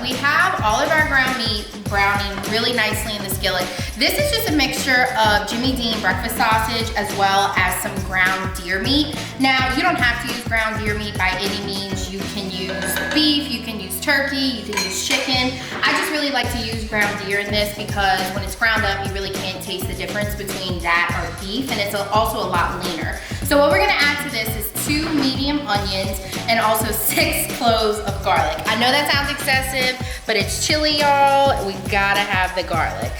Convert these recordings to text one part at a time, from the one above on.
we have all of our ground meat browning really nicely in the skillet. This is just a mixture of Jimmy Dean breakfast sausage as well as some ground deer meat. Now, you don't have to use ground deer meat by any means. You can use beef, you can use turkey, you can use chicken. I just really like to use ground deer in this because when it's ground up, you really can't taste the difference between that or beef, and it's also a lot leaner. So what we're gonna add to this is 2 medium onions and also 6 cloves of garlic. I know that sounds excessive, but it's chili, y'all. We gotta have the garlic.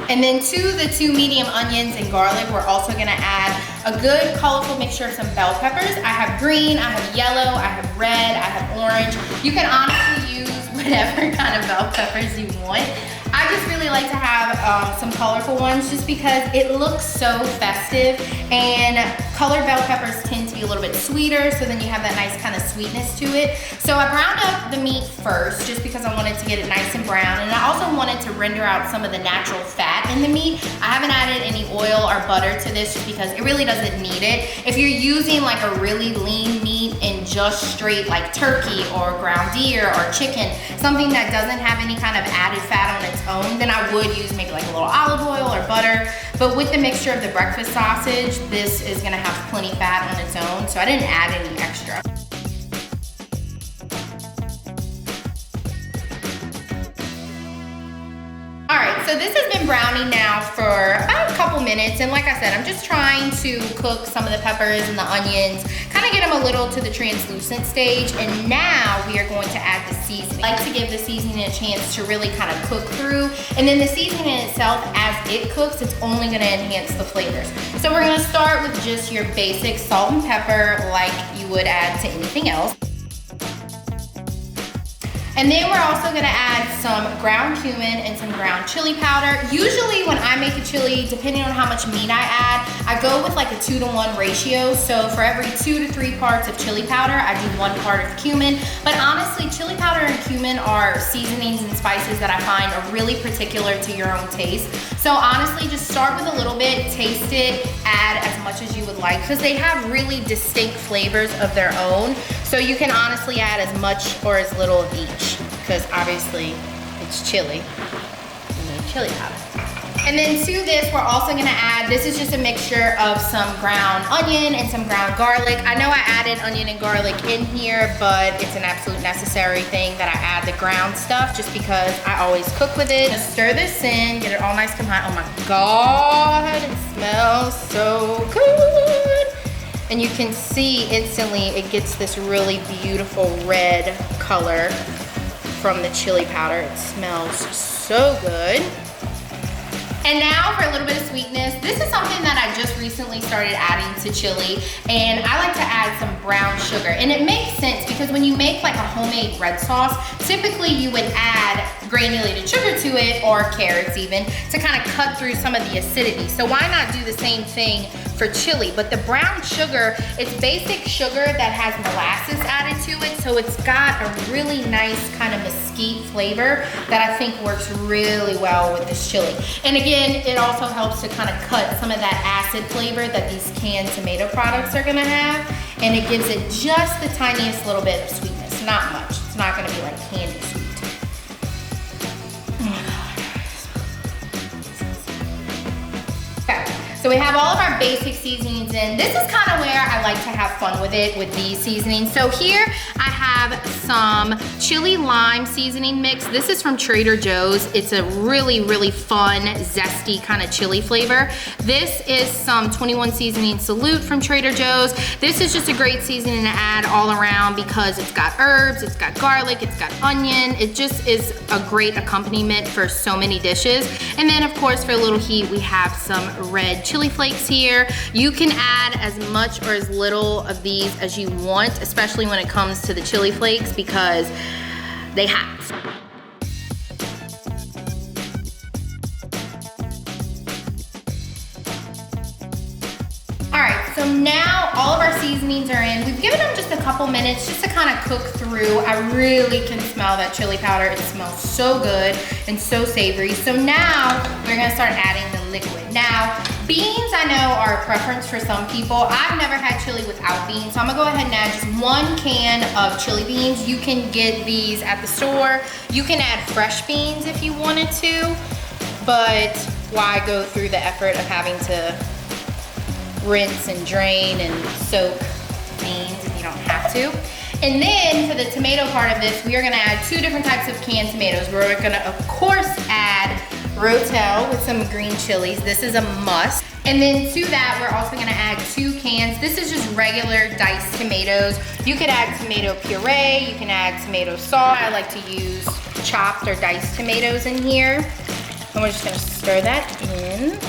And then to the 2 medium onions and garlic, we're also gonna add a good colorful mixture of some bell peppers. I have green, I have yellow, I have red, I have orange. You can honestly use whatever kind of bell peppers you want. I just really like to have some colorful ones just because it looks so festive, and colored bell peppers tend to be a little bit sweeter, so then you have that nice kind of sweetness to it. So I browned up the meat first just because I wanted to get it nice and brown, and I also wanted to render out some of the natural fat in the meat. I haven't added any oil or butter to this just because it really doesn't need it. If you're using like a really lean meat and just straight like turkey or ground deer or chicken, something that doesn't have any kind of added fat on its own, then I would use maybe like a little olive oil or butter. But with the mixture of the breakfast sausage, this is gonna have plenty fat on its own, so I didn't add any extra. So this has been browning now for about a couple minutes, and like I said, I'm just trying to cook some of the peppers and the onions, kind of get them a little to the translucent stage, and now we are going to add the seasoning. I like to give the seasoning a chance to really kind of cook through, and then the seasoning in itself, as it cooks, it's only gonna enhance the flavors. So we're gonna start with just your basic salt and pepper like you would add to anything else. And then we're also gonna add some ground cumin and some ground chili powder. Usually when I make a chili, depending on how much meat I add, I go with like a 2-to-1 ratio. So for every 2 to 3 parts of chili powder, I do 1 part of cumin. But honestly, chili powder and cumin are seasonings and spices that I find are really particular to your own taste. So honestly, just start with a little bit, taste it, add as much as you would like, because they have really distinct flavors of their own. So you can honestly add as much or as little of each, because obviously it's chili. You need chili powder. And then to this, we're also gonna add, this is just a mixture of some ground onion and some ground garlic. I know I added onion and garlic in here, but it's an absolute necessary thing that I add the ground stuff just because I always cook with it. Just stir this in, get it all nice combined. Oh my God, it smells so good. And you can see instantly it gets this really beautiful red color from the chili powder. It smells so good. And now for a little bit of sweetness. This is something that I just recently started adding to chili, and I like to add some brown sugar. And it makes sense because when you make like a homemade red sauce, typically you would add granulated sugar to it, or carrots even, to kind of cut through some of the acidity. So why not do the same thing for chili? But the brown sugar, it's basic sugar that has molasses added to it, so it's got a really nice kind of mesquite flavor that I think works really well with this chili. And again, it also helps to kind of cut some of that acid flavor that these canned tomato products are gonna have, and it gives it just the tiniest little bit of sweetness, not much. It's not gonna be like candy sweet. So we have all of our basic seasonings in. This is kind of where I like to have fun with it, with these seasonings. So here I have some chili lime seasoning mix. This is from Trader Joe's. It's a really, really fun, zesty kind of chili flavor. This is some 21 Seasoning Salute from Trader Joe's. This is just a great seasoning to add all around because it's got herbs, it's got garlic, it's got onion. It just is a great accompaniment for so many dishes. And then of course for a little heat, we have some red chili flakes here. You can add as much or as little of these as you want, especially when it comes to the chili flakes because they hot. All right, so now all of our seasonings are in. We've given them just a couple minutes just to kind of cook through. I really can smell that chili powder. It smells so good and so savory. So now we're gonna start adding the liquid. Now, beans I know are a preference for some people. I've never had chili without beans, so I'm gonna go ahead and add just 1 can of chili beans. You can get these at the store. You can add fresh beans if you wanted to, but why go through the effort of having to rinse and drain and soak beans if you don't have to. And then for the tomato part of this, we are gonna add 2 different types of canned tomatoes. We're gonna, of course, add rotel with some green chilies. This is a must. And then to that, we're also gonna add 2 cans. This is just regular diced tomatoes. You could add tomato puree, you can add tomato sauce. I like to use chopped or diced tomatoes in here. And we're just gonna stir that in.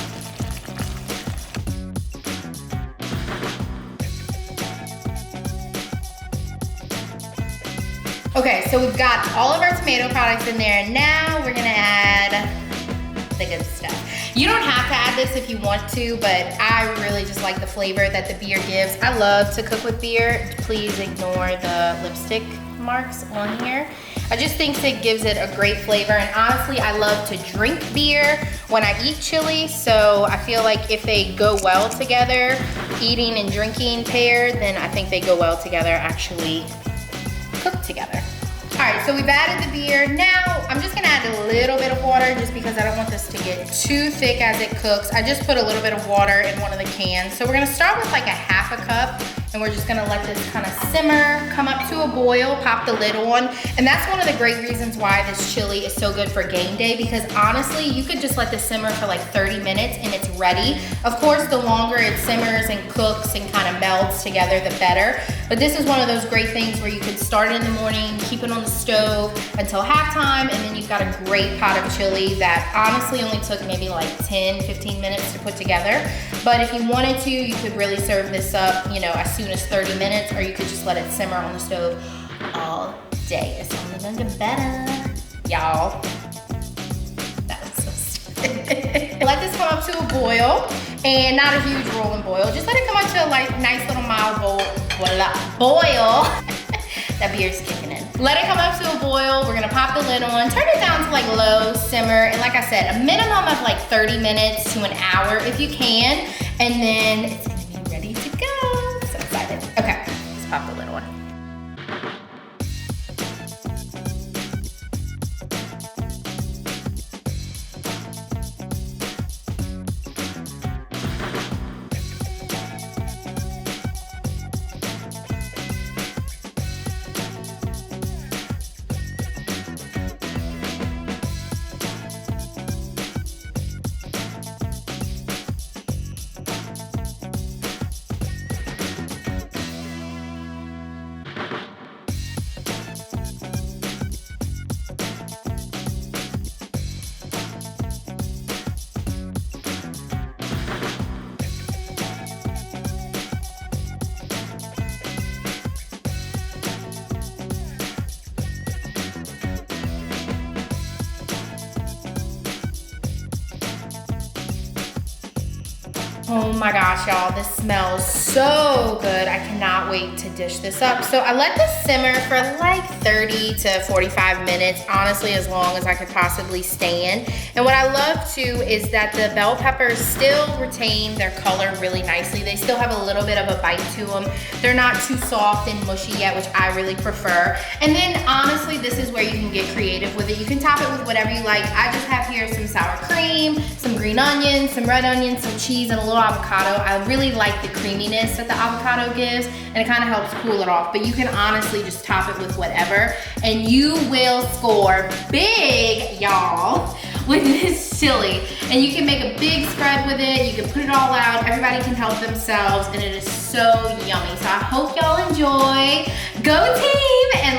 Okay, so we've got all of our tomato products in there, and now we're gonna add the good stuff. You don't have to add this if you want to, but I really just like the flavor that the beer gives. I love to cook with beer. Please ignore the lipstick marks on here. I just think it gives it a great flavor, and honestly, I love to drink beer when I eat chili, so I feel like if they go well together, eating and drinking paired, then I think they go well together actually cooked together. All right, so we've added the beer. Now, I'm just gonna add a little bit of water just because I don't want this to get too thick as it cooks. I just put a little bit of water in one of the cans. So we're gonna start with like a half a cup, and we're just gonna let this kind of simmer, come up to a boil, pop the lid on. And that's one of the great reasons why this chili is so good for game day, because honestly, you could just let this simmer for like 30 minutes and it's ready. Of course, the longer it simmers and cooks and kind of melds together, the better. But this is one of those great things where you could start it in the morning, keep it on the stove until halftime, and then you've got a great pot of chili that honestly only took maybe like 10, 15 minutes to put together. But if you wanted to, you could really serve this up, you know, as soon as 30 minutes, or you could just let it simmer on the stove all day. It's only gonna get better, y'all. That was so stupid. Let this come up to a boil, and not a huge rolling boil. Just let it come up to a nice little mild boil. That beer's kicking in. Let it come up to a boil. We're gonna pop the lid on, turn it down to like low simmer, and like I said, a minimum of like 30 minutes to an hour if you can, and then it's gonna be ready to go. So excited. Okay, let's pop the lid on. Oh my gosh, y'all, this smells so good. I cannot wait to dish this up. So I let this simmer for like 30 to 45 minutes, honestly, as long as I could possibly stand. And what I love too is that the bell peppers still retain their color really nicely. They still have a little bit of a bite to them. They're not too soft and mushy yet, which I really prefer. And then honestly, this is where you can get creative with it. You can top it with whatever you like. I just have here some sour cream, some green onions, some red onions, some cheese, and a little avocado. I really like the creaminess that the avocado gives, and it kind of helps cool it off. But you can honestly just top it with whatever, and you will score big, y'all, with this chili. And you can make a big spread with it. You can put it all out. Everybody can help themselves, and it is so yummy. So I hope y'all enjoy. Go team, and